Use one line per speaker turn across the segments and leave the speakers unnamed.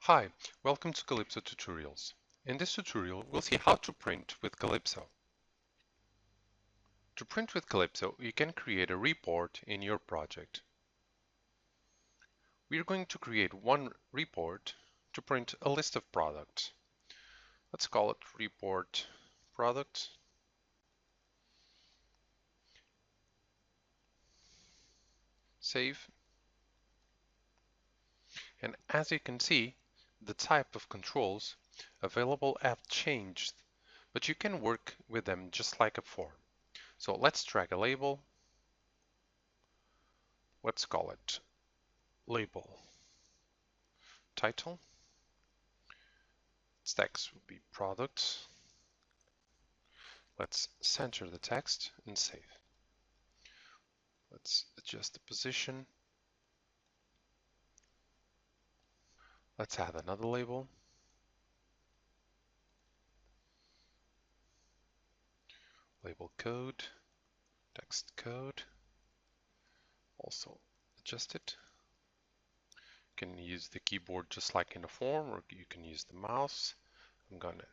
Hi, welcome to Kalipso Tutorials. In this tutorial, we'll see how to print with Kalipso. To print with Kalipso, you can create a report in your project. We are going to create one report to print a list of products. Let's call it report products. Save. And as you can see, the type of controls available have changed, but you can work with them just like a form. So let's drag a label. Let's call it label title. Its text will be products. Let's center the text and save. Let's adjust the position. Let's add another label. Label code, text code. Also adjust it. You can use the keyboard just like in a form, or you can use the mouse. I'm gonna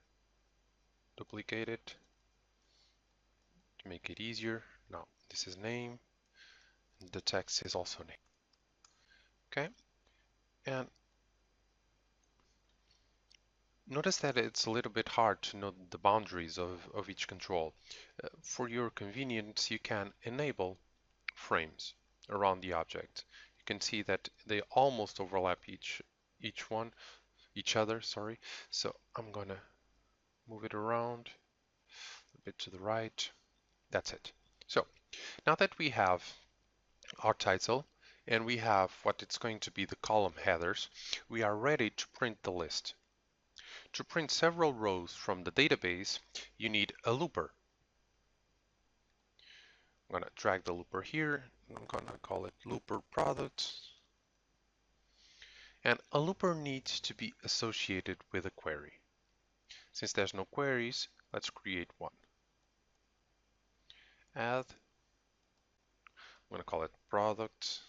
duplicate it to make it easier. Now this is name, and the text is also name. Okay, and notice that it's a little bit hard to know the boundaries of each control. For your convenience, you can enable frames around the object. You can see that they almost overlap each other, sorry. So I'm gonna move it around a bit to the right. That's it. So now that we have our title and we have what it's going to be the column headers, we are ready to print the list. To print several rows from the database, you need a looper. I'm gonna drag the looper here. I'm gonna call it looper products. And a looper needs to be associated with a query. Since there's no queries, let's create one. Add, I'm going to call it product.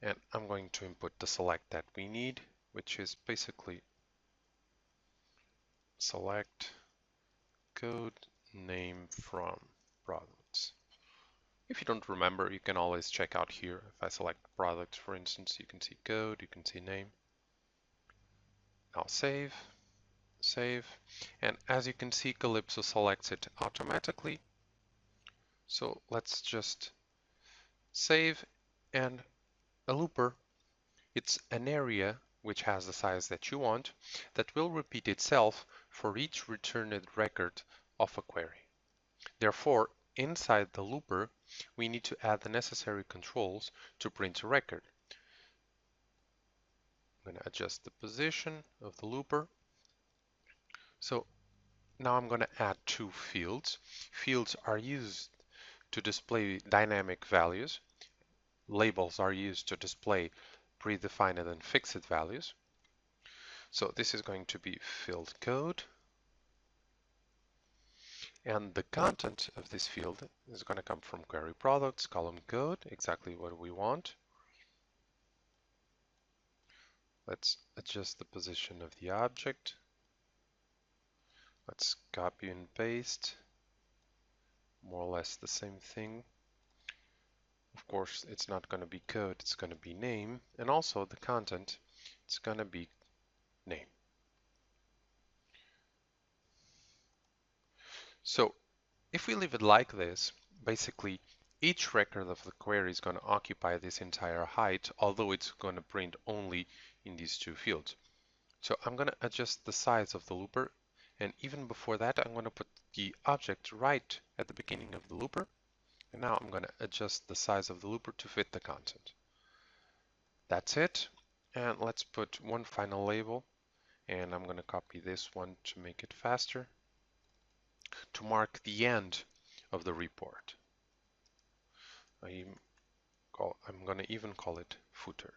And I'm going to input the select that we need, which is basically select code name from products. If you don't remember, you can always check out here. If I select product, for instance, you can see code, you can see name. Now save, save, and as you can see, Kalipso selects it automatically. So let's just save, and a looper, it's an area which has the size that you want that will repeat itself for each returned record of a query. Therefore, inside the looper, we need to add the necessary controls to print a record. I'm going to adjust the position of the looper. So now I'm going to add two fields. Fields are used to display dynamic values. Labels are used to display predefined and fixed values. So this is going to be field code. And the content of this field is going to come from query products, column code, exactly what we want. Let's adjust the position of the object. Let's copy and paste. More or less the same thing. Of course, it's not going to be code, it's going to be name. And also the content, it's going to be name. So if we leave it like this, basically each record of the query is going to occupy this entire height, although it's going to print only in these two fields. So I'm going to adjust the size of the looper, and even before that I'm going to put the object right at the beginning of the looper, and now I'm going to adjust the size of the looper to fit the content. That's it, and let's put one final label, and I'm going to copy this one to make it faster, to mark the end of the report. I'm going to even call it footer.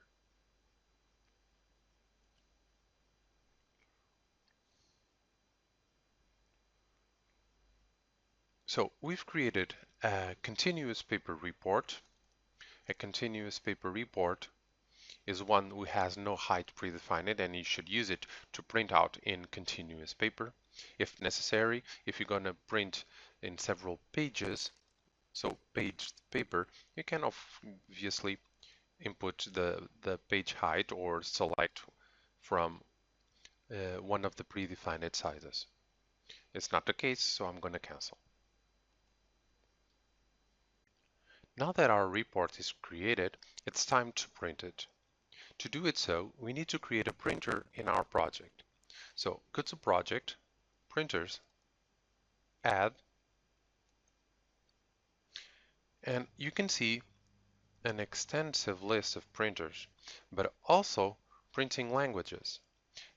So we've created a continuous paper report, A continuous paper report is one who has no height predefined, and you should use it to print out in continuous paper. If necessary, if you're going to print in several pages, so page paper, you can obviously input the page height or select from one of the predefined sizes. It's not the case, so I'm going to cancel. Now that our report is created, it's time to print it. To do it so, we need to create a printer in our project. So go to Project, Printers, Add, and you can see an extensive list of printers, but also printing languages.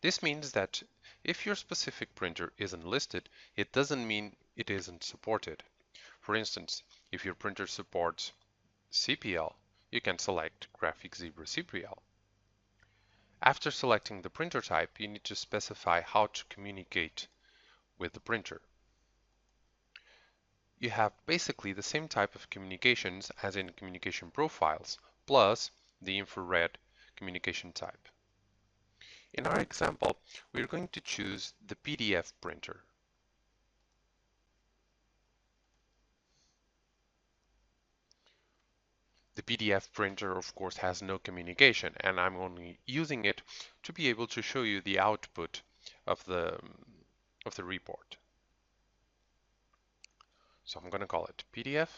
This means that if your specific printer isn't listed, it doesn't mean it isn't supported. For instance, if your printer supports CPL, you can select Graphic Zebra CPL. After selecting the printer type, you need to specify how to communicate with the printer. You have basically the same type of communications as in communication profiles, plus the infrared communication type. In our example, we're going to choose the PDF printer. The PDF printer, of course, has no communication, and I'm only using it to be able to show you the output of the report. So I'm going to call it PDF.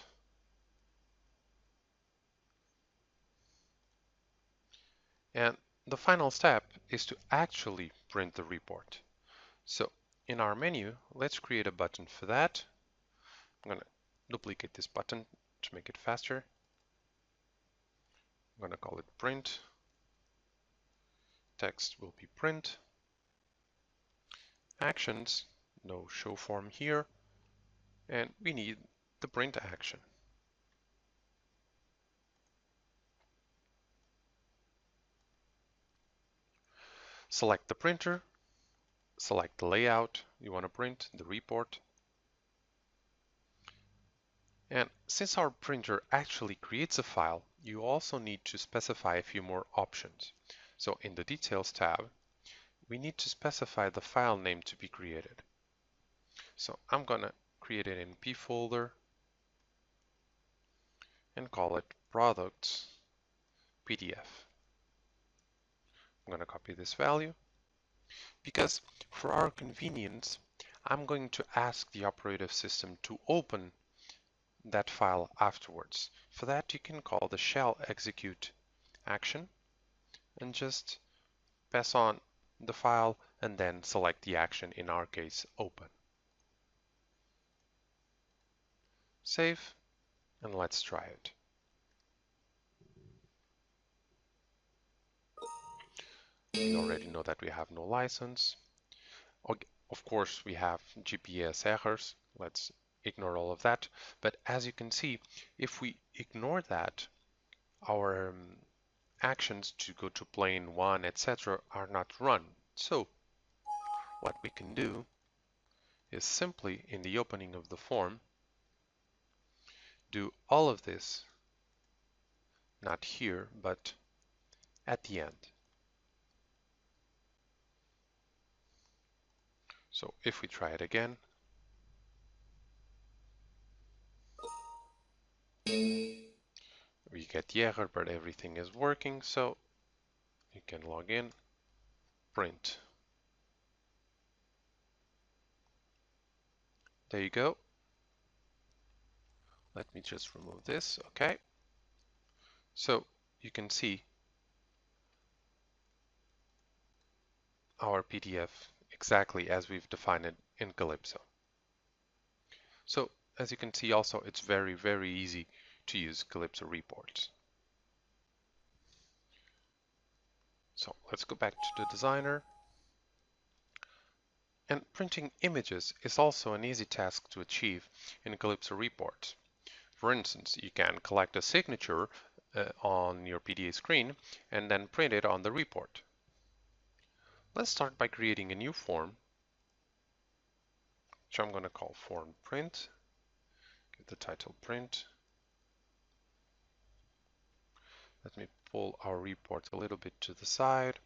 And the final step is to actually print the report. So in our menu, let's create a button for that. I'm going to duplicate this button to make it faster. I'm going to call it print. Text will be print. Actions, no show form here. And we need the print action. Select the printer, select the layout you want to print, the report. And since our printer actually creates a file, you also need to specify a few more options. So in the Details tab, we need to specify the file name to be created. So I'm going to create an NP folder and call it Products PDF. I'm going to copy this value because for our convenience, I'm going to ask the operating system to open that file afterwards. For that, you can call the shell execute action and just pass on the file and then select the action, in our case, open. Save, and let's try it. We already know that we have no license. Of course, we have GPS errors. Let's ignore all of that. But as you can see, if we ignore that, our actions to go to plane 1, etc. are not run. So what we can do is simply, in the opening of the form, do all of this, not here, but at the end. So if we try it again, we get the error, but everything is working, so you can log in, print. There you go. Let me just remove this, okay. So you can see our PDF exactly as we've defined it in Kalipso. So as you can see also, it's very, very easy to use Kalipso reports. So let's go back to the designer. And printing images is also an easy task to achieve in Kalipso reports. For instance, you can collect a signature on your PDA screen and then print it on the report. Let's start by creating a new form, which I'm going to call form print. Give the title print. Let me pull our report a little bit to the side,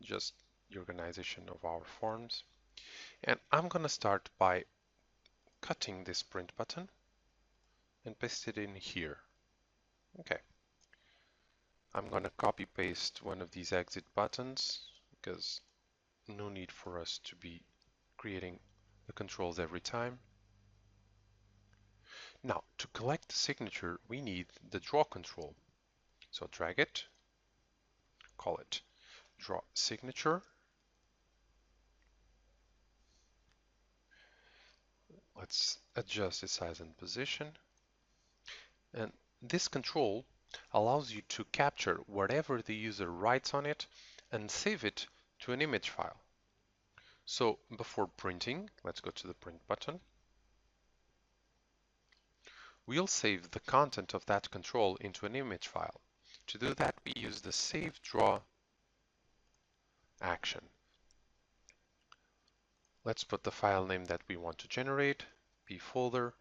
just the organization of our forms. And I'm going to start by cutting this print button and paste it in here. Okay. I'm going to copy paste one of these exit buttons because no need for us to be creating the controls every time. Now, to collect the signature, we need the draw control. So drag it, call it draw signature. Let's adjust the size and position. And this control allows you to capture whatever the user writes on it and save it to an image file. So before printing, let's go to the print button. We'll save the content of that control into an image file. To do that, we use the save draw action. Let's put the file name that we want to generate, bfolder,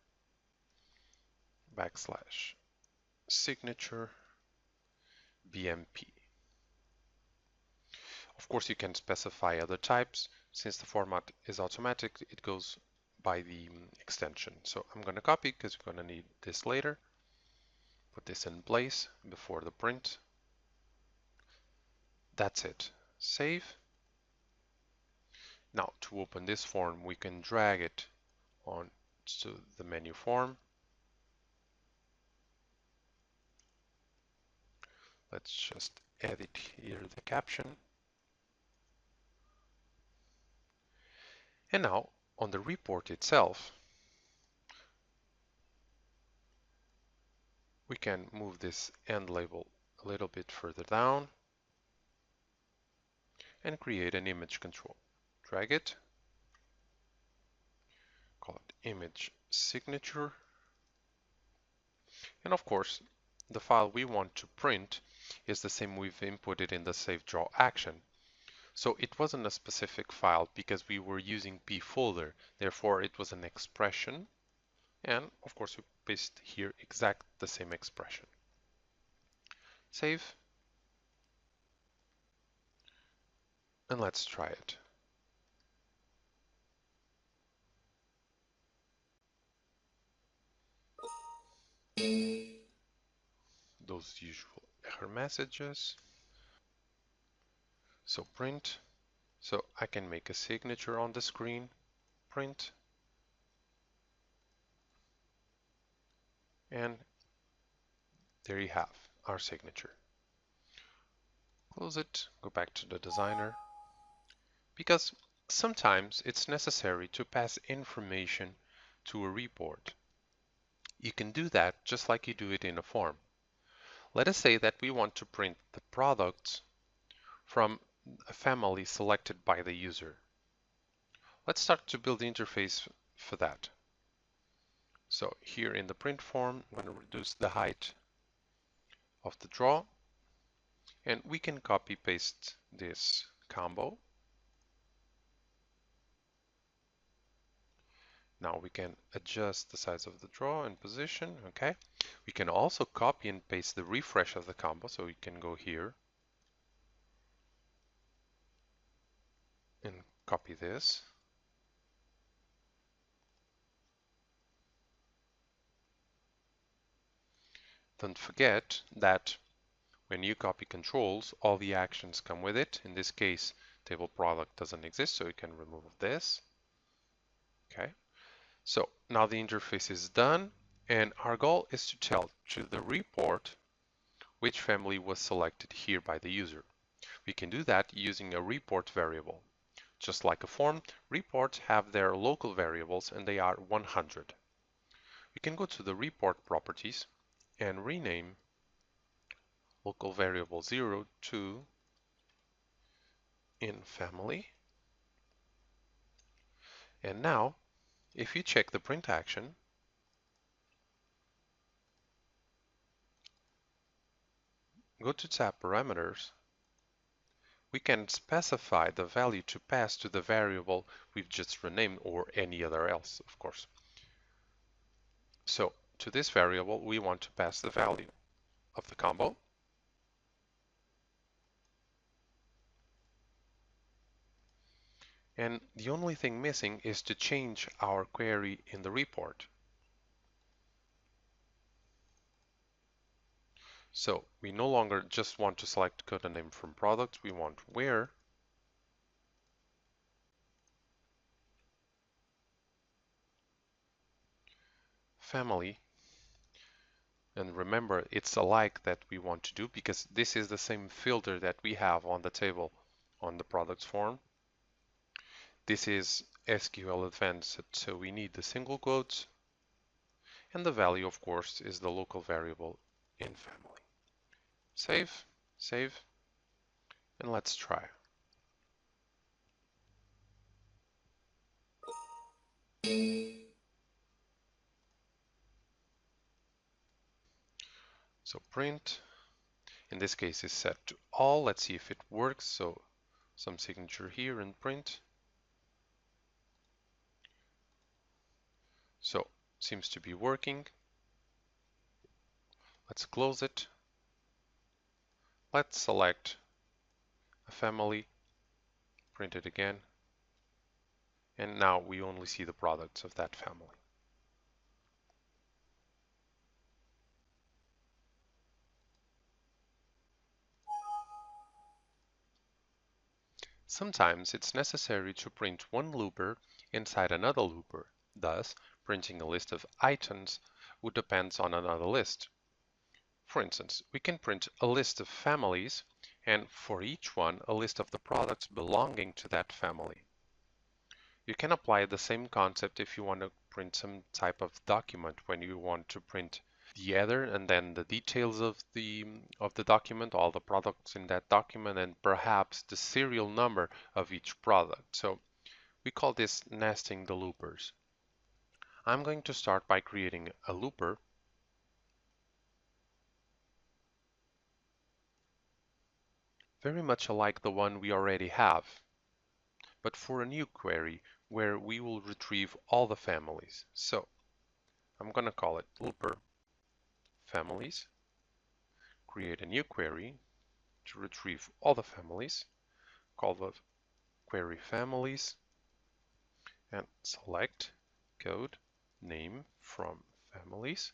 /signature, bmp. Of course, you can specify other types. Since the format is automatic, it goes by the extension. So I'm going to copy because we're going to need this later. Put this in place before the print. That's it. Save. Now to open this form, we can drag it on to the menu form. Let's just edit here the caption. And now on the report itself, we can move this end label a little bit further down and create an image control. Drag it, call it image signature. And of course, the file we want to print is the same we've inputted in the save draw action. So it wasn't a specific file because we were using bfolder. Therefore, it was an expression. And of course, we paste here exact the same expression. Save. And let's try it. Those usual error messages. So print. So I can make a signature on the screen. Print. And there you have our signature. Close it, go back to the designer. Because sometimes it's necessary to pass information to a report. You can do that just like you do it in a form. Let us say that we want to print the products from a family selected by the user. Let's start to build the interface for that. So here in the print form, I'm going to reduce the height of the draw, and we can copy paste this combo. Now we can adjust the size of the draw and position, okay? We can also copy and paste the refresh of the combo, so we can go here and copy this. Don't forget that when you copy controls, all the actions come with it. In this case, table product doesn't exist, so we can remove this. Okay, so now the interface is done, and our goal is to tell to the report which family was selected here by the user. We can do that using a report variable. Just like a form, reports have their local variables and they are 100. We can go to the report properties and rename local variable 0 to in family. And now, if you check the print action, go to tab parameters, we can specify the value to pass to the variable we've just renamed or any other else, of course. So to this variable, we want to pass the value of the combo. And the only thing missing is to change our query in the report. So we no longer just want to select code name from product, we want where family. And remember, it's a like that we want to do because this is the same filter that we have on the table on the products form. This is SQL Advanced, so we need the single quotes, and the value, of course, is the local variable in family. Save, save, and let's try. So print, in this case, is set to all. Let's see if it works. So some signature here and print. So seems to be working. Let's close it. Let's select a family, print it again, and now we only see the products of that family. Sometimes it's necessary to print one looper inside another looper. Thus, printing a list of items would depend on another list. For instance, we can print a list of families, and for each one, a list of the products belonging to that family. You can apply the same concept if you want to print some type of document, when you want to print the header and then the details of the document, all the products in that document, and perhaps the serial number of each product. So we call this nesting the loopers. I'm going to start by creating a looper very much alike the one we already have, but for a new query where we will retrieve all the families. So I'm going to call it looper families, create a new query to retrieve all the families, call the query families, and select code name from families.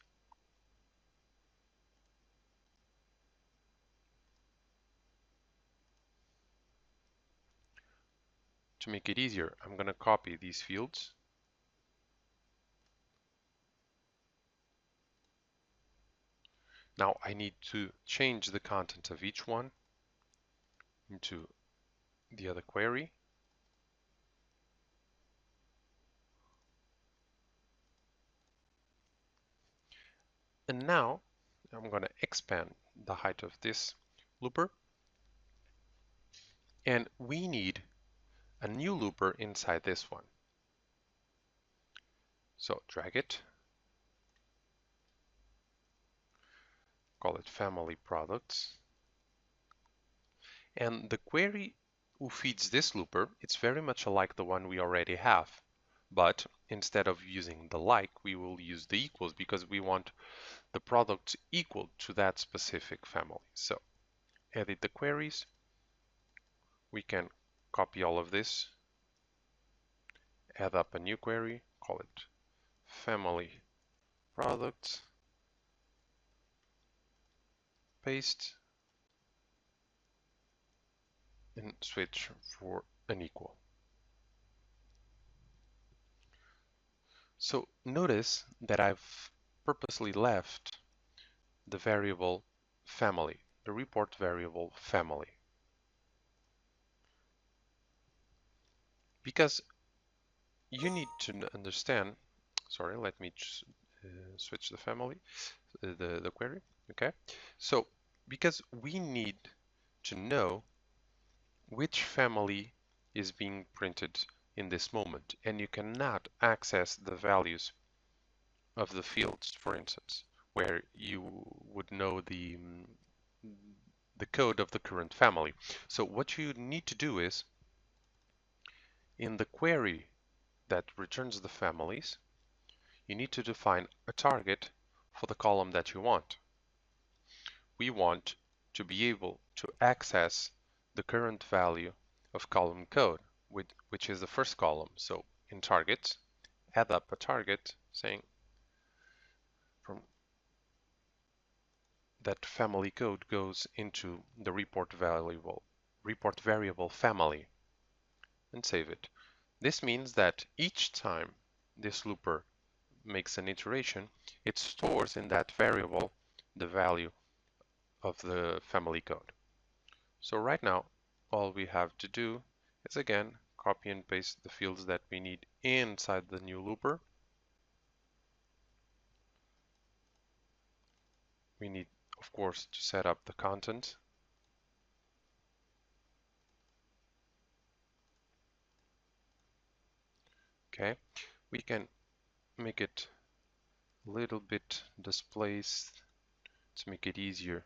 To make it easier, I'm going to copy these fields. Now I need to change the content of each one into the other query. And now I'm going to expand the height of this looper. And we need a new looper inside this one. So drag it, call it family products. And the query who feeds this looper, it's very much like the one we already have. But instead of using the like, we will use the equals because we want the product equal to that specific family. So edit the queries. We can copy all of this, add up a new query, call it family products, paste, and switch for an equal. So notice that I've purposely left the variable family, the report variable family, because you need to understand, sorry, let me switch the family, the query, okay? So because we need to know which family is being printed in this moment, and you cannot access the values of the fields, for instance, where you would know the code of the current family. So what you need to do is, in the query that returns the families, you need to define a target for the column that you want. We want to be able to access the current value of column code. which is the first column. So in targets, add up a target saying from that family code goes into the report variable family and save it. This means that each time this looper makes an iteration, it stores in that variable the value of the family code. So right now, all we have to do is again copy and paste the fields that we need inside the new looper. We need, of course, to set up the content. Okay, we can make it a little bit displaced to make it easier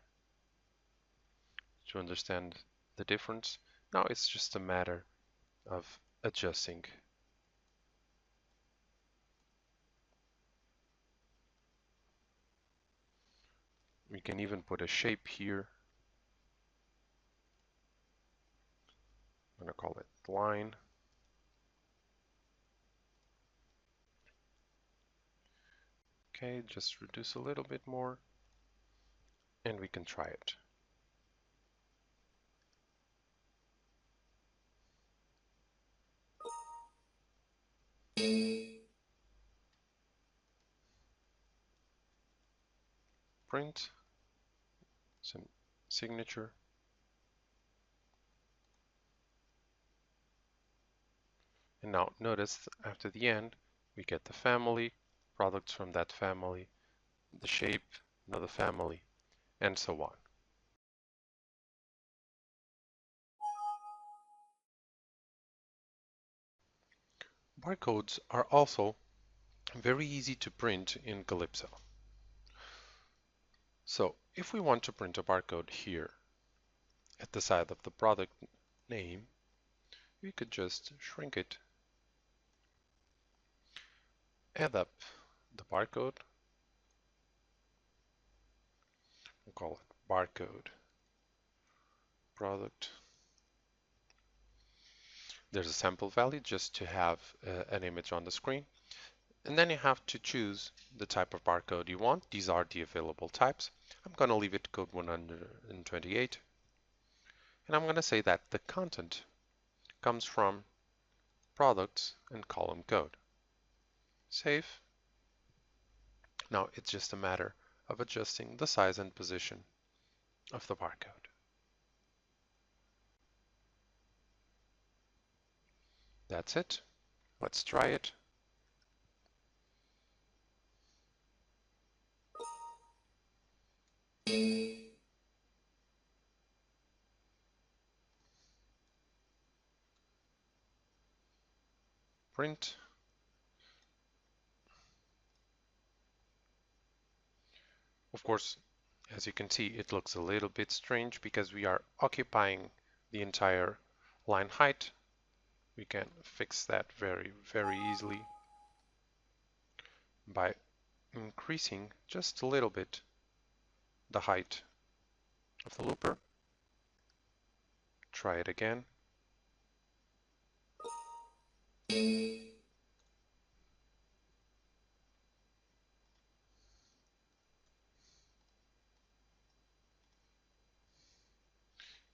to understand the difference. Now it's just a matter of adjusting. We can even put a shape here. I'm going to call it line. Okay, just reduce a little bit more and we can try it. Print, some signature. And now notice after the end, we get the family, products from that family, the shape, another family, and so on. Barcodes are also very easy to print in Kalipso. So if we want to print a barcode here at the side of the product name, we could just shrink it, add up the barcode, we'll call it barcode product. There's a sample value just to have an image on the screen. And then you have to choose the type of barcode you want. These are the available types. I'm going to leave it code 128. And I'm going to say that the content comes from products and column code. Save. Now it's just a matter of adjusting the size and position of the barcode. That's it. Let's try it. Print. Of course, as you can see, it looks a little bit strange because we are occupying the entire line height. We can fix that very, very easily by increasing just a little bit the height of the looper. Try it again.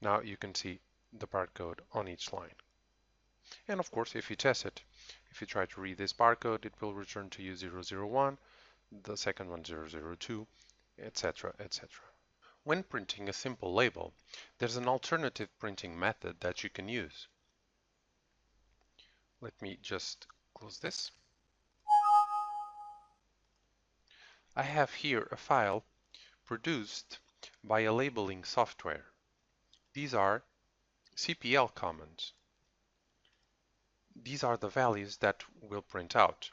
Now you can see the barcode on each line. And of course, if you test it, if you try to read this barcode, it will return to you 001, the second one 002, etc., etc. When printing a simple label, there's an alternative printing method that you can use. Let me just close this. I have here a file produced by a labeling software. These are CPL commands. These are the values that will print out.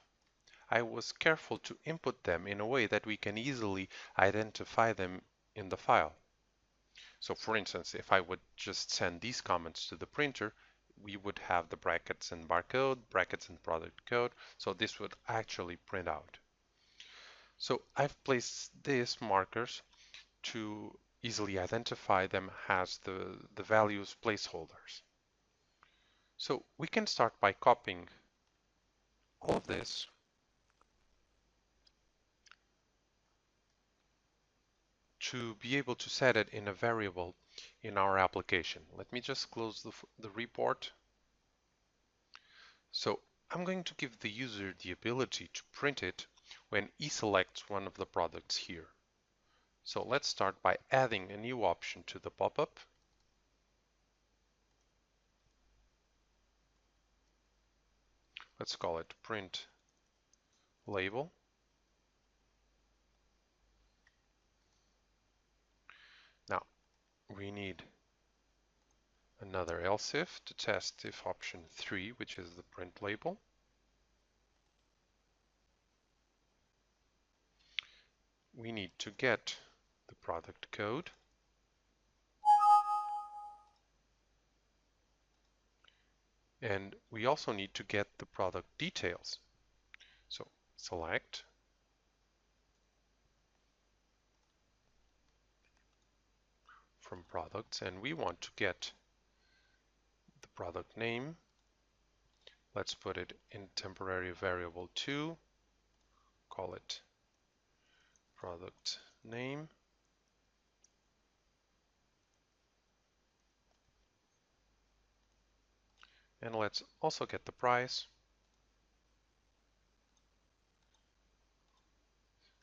I was careful to input them in a way that we can easily identify them in the file. So for instance, if I would just send these comments to the printer, we would have the brackets and barcode, brackets and product code, so this would actually print out. So I've placed these markers to easily identify them as the values placeholders. So we can start by copying all of this to be able to set it in a variable in our application. Let me just close the report. So I'm going to give the user the ability to print it when he selects one of the products here. So let's start by adding a new option to the pop-up. Let's call it print label. Now we need another else if to test if option 3, which is the print label. We need to get the product code. And we also need to get the product details. So select from products, and we want to get the product name. Let's put it in temporary variable 2, call it product name. And let's also get the price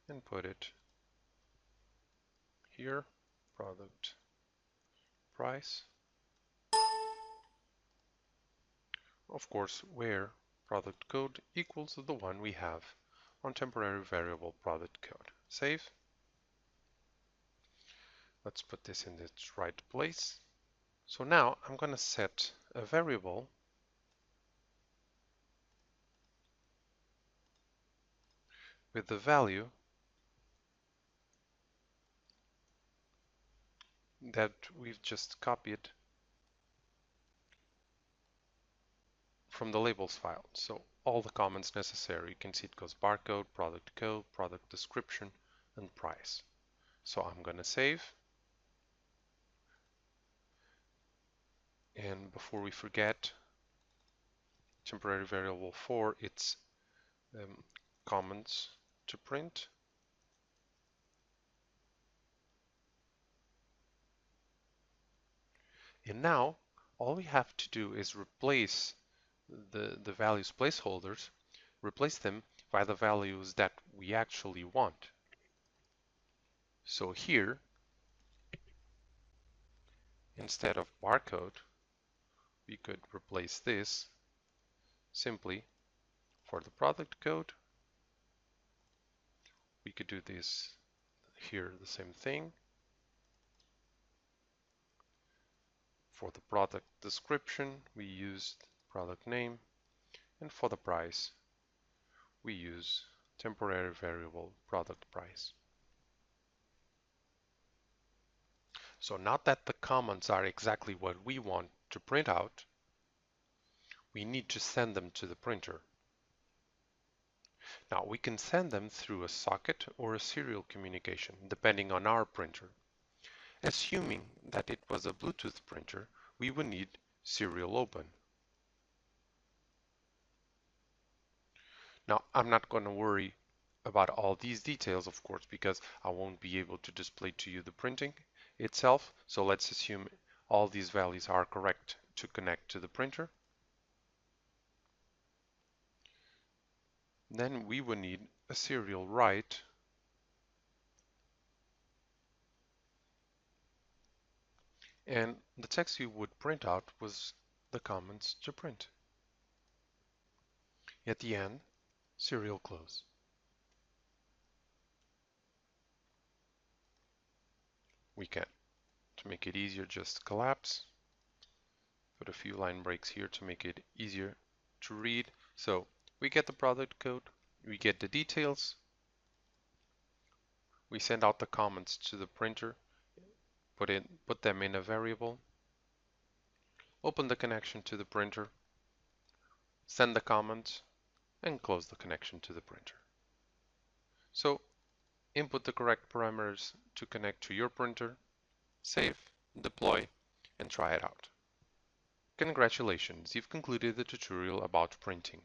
and put it here, product price. Of course, where product code equals the one we have on temporary variable product code. Save. Let's put this in its right place. So now I'm going to set a variable with the value that we've just copied from the labels file. So all the comments necessary, you can see it goes barcode, product description, and price. So I'm going to save. And before we forget, temporary variable 4, it's comments to print. And now all we have to do is replace the values placeholders, replace them by the values that we actually want. So here, instead of barcode, we could replace this simply for the product code. We could do this here, the same thing. For the product description, we used product name, and for the price, we use temporary variable product price. So now that the comments are exactly what we want to print out, we need to send them to the printer. Now we can send them through a socket or a serial communication, depending on our printer. Assuming that it was a Bluetooth printer, we would need serial open. Now I'm not going to worry about all these details, of course, because I won't be able to display to you the printing itself. So let's assume all these values are correct to connect to the printer. Then we would need a serial write and the text you would print out was the comments to print. At the end, serial close. We can, to make it easier, just collapse. Put a few line breaks here to make it easier to read. So we get the product code, we get the details, we send out the comments to the printer, put them in a variable, open the connection to the printer, send the comments, and close the connection to the printer. So input the correct parameters to connect to your printer, save, deploy, and try it out. Congratulations, you've concluded the tutorial about printing.